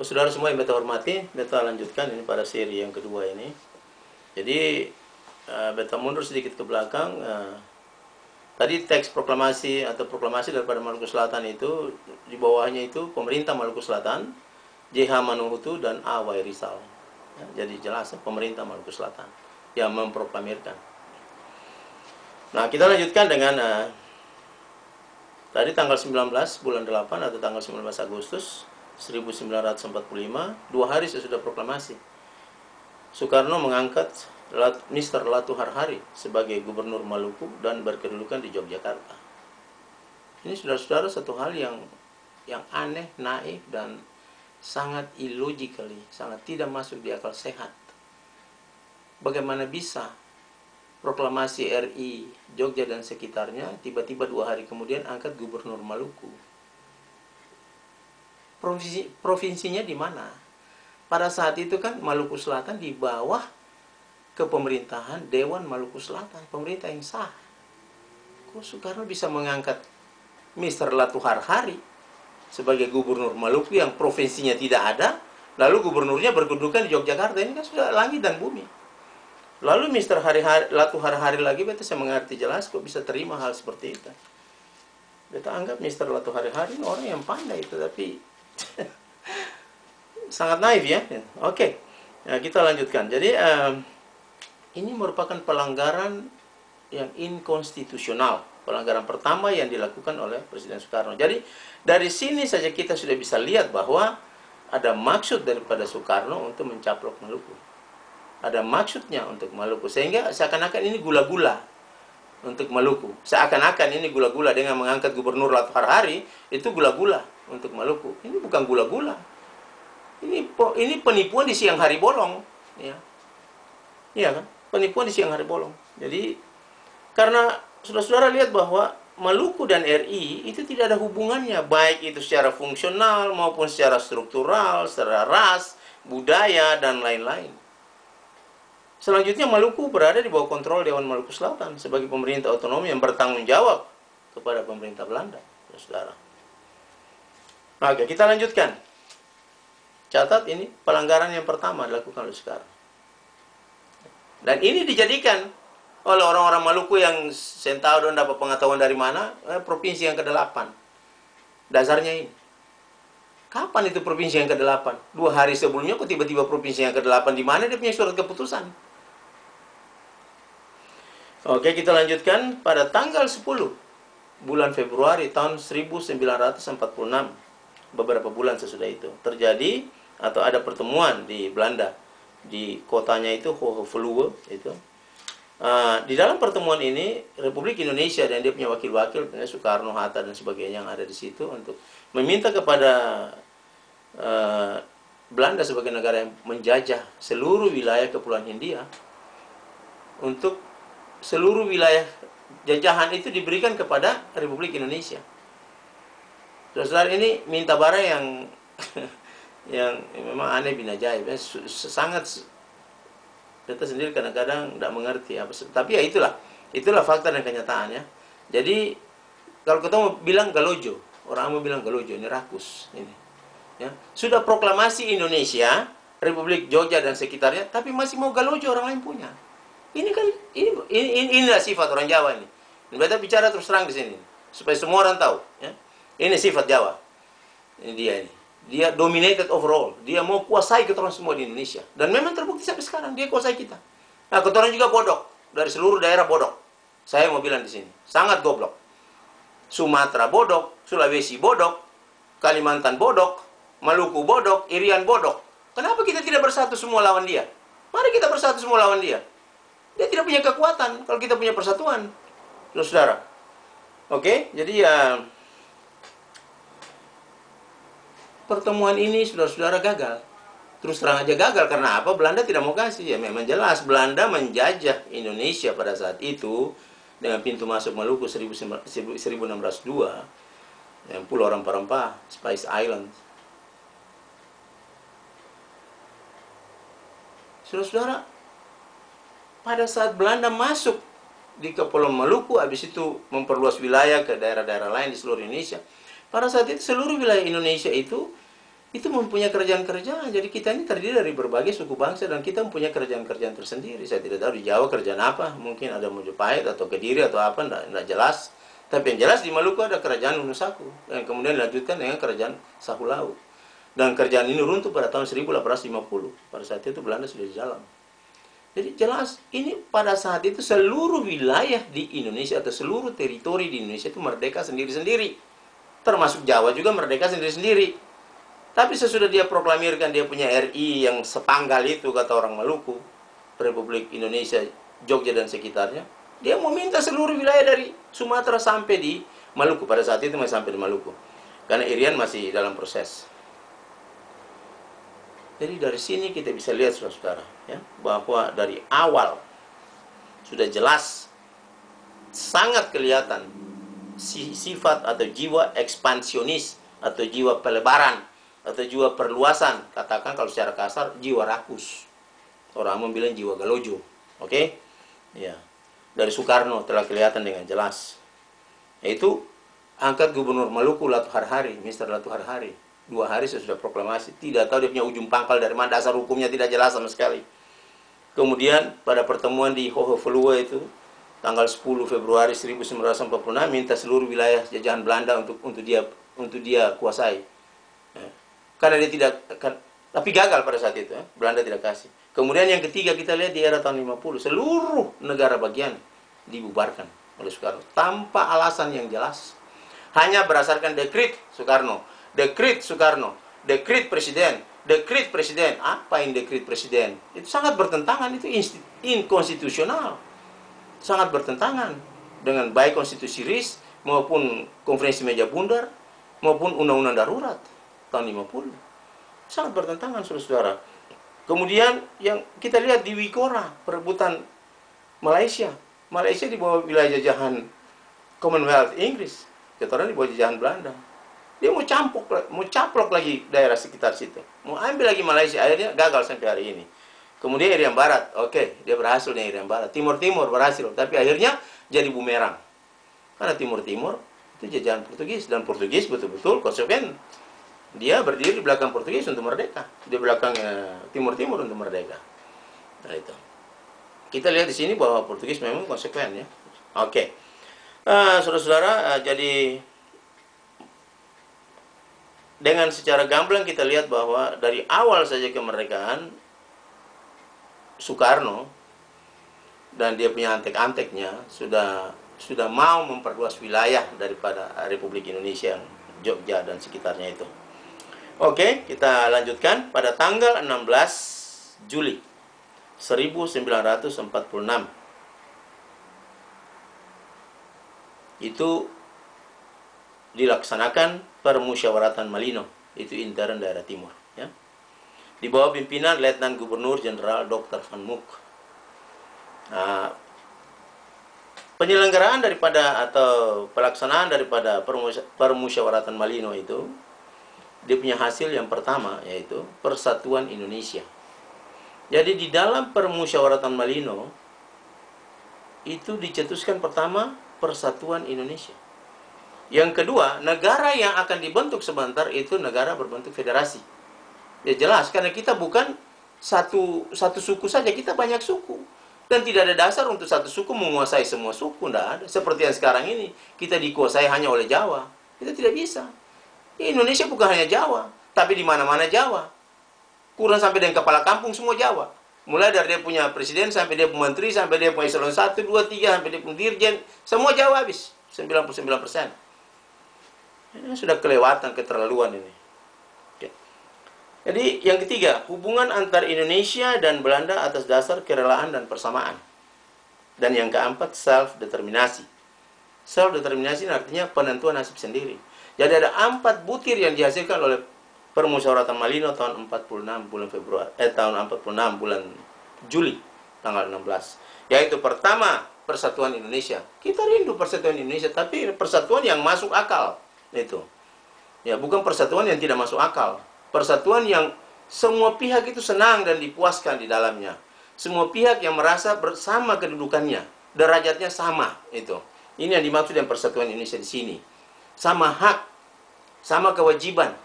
Saudara semua yang beta hormati, beta lanjutkan ini pada seri yang kedua ini. Jadi beta mundur sedikit ke belakang. Tadi teks proklamasi atau proklamasi daripada Maluku Selatan itu, di bawahnya itu pemerintah Maluku Selatan, JH Manuhutu dan A. Y. Rizal. Ya, jadi jelas pemerintah Maluku Selatan yang memproklamirkan. Nah, kita lanjutkan dengan tadi tanggal 19 bulan 8 atau tanggal 19 Agustus 1945, 2 hari sesudah proklamasi, Soekarno mengangkat Mr. Latu Harhari sebagai gubernur Maluku dan berkedudukan di Yogyakarta. Ini saudara-saudara satu hal yang aneh, naif, dan sangat illogically, sangat tidak masuk di akal sehat. Bagaimana bisa proklamasi RI Jogja dan sekitarnya tiba-tiba 2 hari kemudian angkat gubernur Maluku? Provinsinya di mana? Pada saat itu kan Maluku Selatan di bawah kepemerintahan Dewan Maluku Selatan, pemerintah yang sah. Kok Soekarno bisa mengangkat Mr. Latu Harhari sebagai gubernur Maluku yang provinsinya tidak ada, lalu gubernurnya berkedudukan di Yogyakarta? Ini kan sudah langit dan bumi. Lalu Mr. Latu Harhari lagi, beta saya mengerti jelas kok bisa terima hal seperti itu. Beta anggap Mr. Latu Harhari orang yang pandai itu, tapi sangat naif ya. Oke. Nah, kita lanjutkan. Jadi ini merupakan pelanggaran yang inkonstitusional, pelanggaran pertama yang dilakukan oleh Presiden Soekarno. Jadi dari sini saja kita sudah bisa lihat bahwa ada maksud daripada Soekarno untuk mencaplok Maluku. Ada maksudnya untuk Maluku, sehingga seakan-akan ini gula-gula untuk Maluku. Seakan-akan ini gula-gula dengan mengangkat gubernur Latu Harhari, itu gula-gula untuk Maluku. Ini bukan gula-gula. Ini penipuan di siang hari bolong, ya. Iya kan? Penipuan di siang hari bolong. Jadi karena saudara-saudara lihat bahwa Maluku dan RI itu tidak ada hubungannya, baik itu secara fungsional maupun secara struktural, secara ras, budaya, dan lain-lain. Selanjutnya Maluku berada di bawah kontrol Dewan Maluku Selatan sebagai pemerintah otonom yang bertanggung jawab kepada pemerintah Belanda, saudara. Oke, kita lanjutkan. Catat ini pelanggaran yang pertama dilakukan oleh Soekarno. Dan ini dijadikan oleh orang-orang Maluku yang saya tahu dan dapat pengetahuan dari mana, provinsi yang ke-8. Dasarnya ini. Kapan itu provinsi yang ke-8? 2 hari sebelumnya kok tiba-tiba provinsi yang ke-8? Di mana dia punya surat keputusan? Oke, kita lanjutkan. Pada tanggal 10 bulan Februari tahun 1946, beberapa bulan sesudah itu, terjadi atau ada pertemuan di Belanda, di kotanya itu Hoofdvluwe itu. Di dalam pertemuan ini Republik Indonesia dan dia punya wakil-wakil, Soekarno, Hatta dan sebagainya yang ada di situ, untuk meminta kepada Belanda sebagai negara yang menjajah seluruh wilayah Kepulauan Hindia, untuk seluruh wilayah jajahan itu diberikan kepada Republik Indonesia. Saudara, ini minta bara yang yang memang aneh bin ajaib, sangat. Kita sendiri kadang-kadang tidak mengerti apa, tapi ya itulah fakta dan kenyataannya. Jadi kalau ketemu bilang galojo, orang mau bilang galojo, ini rakus ini. Ya, sudah proklamasi Indonesia, Republik Jogja dan sekitarnya, tapi masih mau galojo orang lain punya. Ini kan inilah sifat orang Jawa ini. Kita bicara terus terang di sini supaya semua orang tahu. Ya. Ini sifat Jawa. Ini dia ini. Dia dominated overall. Dia mau kuasai kita orang semua di Indonesia. Dan memang terbukti sampai sekarang dia kuasai kita. Nah, kita orang juga bodoh. Dari seluruh daerah bodoh. Saya mau bilang di sini, sangat goblok. Sumatera bodoh, Sulawesi bodoh, Kalimantan bodoh, Maluku bodoh, Irian bodoh. Kenapa kita tidak bersatu semua lawan dia? Mari kita bersatu semua lawan dia. Dia tidak punya kekuatan kalau kita punya persatuan, saudara. Oke, jadi ya pertemuan ini saudara-saudara gagal. Terus terang aja gagal. Karena apa? Belanda tidak mau kasih. Ya memang jelas Belanda menjajah Indonesia pada saat itu dengan pintu masuk Maluku 1602, yang Pulau Rempah-Rempah, Spice Island. Saudara-saudara, pada saat Belanda masuk di Kepulauan Maluku, habis itu memperluas wilayah ke daerah-daerah lain di seluruh Indonesia. Pada saat itu seluruh wilayah Indonesia itu itu mempunyai kerajaan-kerajaan. Jadi kita ini terdiri dari berbagai suku bangsa dan kita mempunyai kerajaan-kerajaan tersendiri. Saya tidak tahu di Jawa kerajaan apa, mungkin ada Majapahit atau Kediri atau apa, enggak jelas. Tapi yang jelas di Maluku ada kerajaan Unusaku yang kemudian dilanjutkan dengan kerajaan Sahulau. Dan kerajaan ini runtuh pada tahun 1850. Pada saat itu Belanda sudah di dalam. Jadi jelas ini pada saat itu seluruh wilayah di Indonesia atau seluruh teritori di Indonesia itu merdeka sendiri-sendiri. Termasuk Jawa juga merdeka sendiri-sendiri. Tapi sesudah dia proklamirkan dia punya RI yang sepanggal itu, kata orang Maluku, Republik Indonesia, Jogja dan sekitarnya, dia mau minta seluruh wilayah dari Sumatera sampai di Maluku. Pada saat itu masih sampai di Maluku. Karena Irian masih dalam proses. Jadi dari sini kita bisa lihat, saudara-saudara, ya, bahwa dari awal sudah jelas, sangat kelihatan sifat atau jiwa ekspansionis atau jiwa pelebaran atau jiwa perluasan, katakan kalau secara kasar jiwa rakus. Orang bilang jiwa galojo. Oke? Ya. Dari Soekarno telah kelihatan dengan jelas. Yaitu angkat Gubernur Maluku Latu Harhari, Mr. Latu Harhari. 2 hari sesudah proklamasi, tidak tahu dia punya ujung pangkal dari mana, dasar hukumnya tidak jelas sama sekali. Kemudian pada pertemuan di Hohofolua itu tanggal 10 Februari 1946 minta seluruh wilayah jajahan Belanda untuk dia kuasai. Karena dia tidak, tapi gagal pada saat itu, Belanda tidak kasih. Kemudian yang ketiga kita lihat di era tahun 50, seluruh negara bagian dibubarkan oleh Soekarno tanpa alasan yang jelas, hanya berdasarkan dekret Soekarno, dekret Soekarno, dekret presiden, dekret presiden. Apa yang dekret presiden? Itu sangat bertentangan, itu inkonstitusional, sangat bertentangan dengan baik konstitusi RIS maupun konferensi meja bundar maupun undang-undang darurat tahun 50. Sangat bertentangan, saudara-saudara. Kemudian yang kita lihat di Wikora, perebutan Malaysia. Malaysia di bawah wilayah jajahan Commonwealth Inggris. Keturunan di bawah jajahan Belanda. Dia mau caplok lagi daerah sekitar situ. Mau ambil lagi Malaysia, akhirnya gagal sampai hari ini. Kemudian Irian Barat, oke, dia berhasil dengan Irian Barat. Timur-Timur berhasil, tapi akhirnya jadi bumerang. Karena Timur-Timur itu jajahan Portugis, dan Portugis betul-betul konsekuen. Dia berdiri di belakang Portugis untuk merdeka, di belakang Timur-Timur untuk merdeka. Nah itu. Kita lihat di sini bahwa Portugis memang konsekuen, ya. Oke. Saudara-saudara, jadi dengan secara gamblang kita lihat bahwa dari awal saja kemerdekaan Soekarno dan dia punya antek-anteknya sudah mau memperluas wilayah daripada Republik Indonesia, Jogja dan sekitarnya itu. Oke, kita lanjutkan pada tanggal 16 Juli 1946. Itu dilaksanakan permusyawaratan Malino, itu intern daerah timur, ya. Di bawah pimpinan Letnan Gubernur Jenderal Dr. Van Mook. Nah, penyelenggaraan daripada atau pelaksanaan daripada permusyawaratan Malino itu, dia punya hasil yang pertama, yaitu Persatuan Indonesia. Jadi di dalam permusyawaratan Malino itu dicetuskan pertama Persatuan Indonesia. Yang kedua, negara yang akan dibentuk sebentar itu negara berbentuk federasi. Ya jelas, karena kita bukan satu suku saja, kita banyak suku. Dan tidak ada dasar untuk satu suku menguasai semua suku, tidak ada. Seperti yang sekarang ini, kita dikuasai hanya oleh Jawa. Kita tidak bisa. Indonesia bukan hanya Jawa, tapi di mana-mana Jawa. Kurang sampai dengan kepala kampung semua Jawa. Mulai dari dia punya presiden, sampai dia punya menteri, sampai dia punya eselon 1, 2, 3, sampai dia punya dirjen. Semua Jawa habis, 99%. Ini sudah kelewatan, keterlaluan ini. Oke. Jadi yang ketiga, hubungan antar Indonesia dan Belanda atas dasar kerelaan dan persamaan. Dan yang keempat, self-determinasi. Self-determinasi artinya penentuan nasib sendiri. Jadi ada 4 butir yang dihasilkan oleh permusyawaratan Malino tahun 46 bulan Februari, tahun 46 bulan Juli tanggal 16. Yaitu pertama, Persatuan Indonesia. Kita rindu Persatuan Indonesia, tapi persatuan yang masuk akal. Itu. Ya, bukan persatuan yang tidak masuk akal. Persatuan yang semua pihak itu senang dan dipuaskan di dalamnya. Semua pihak yang merasa bersama kedudukannya, derajatnya sama, itu. Ini yang dimaksud dengan Persatuan Indonesia di sini. Sama hak, sama kewajiban,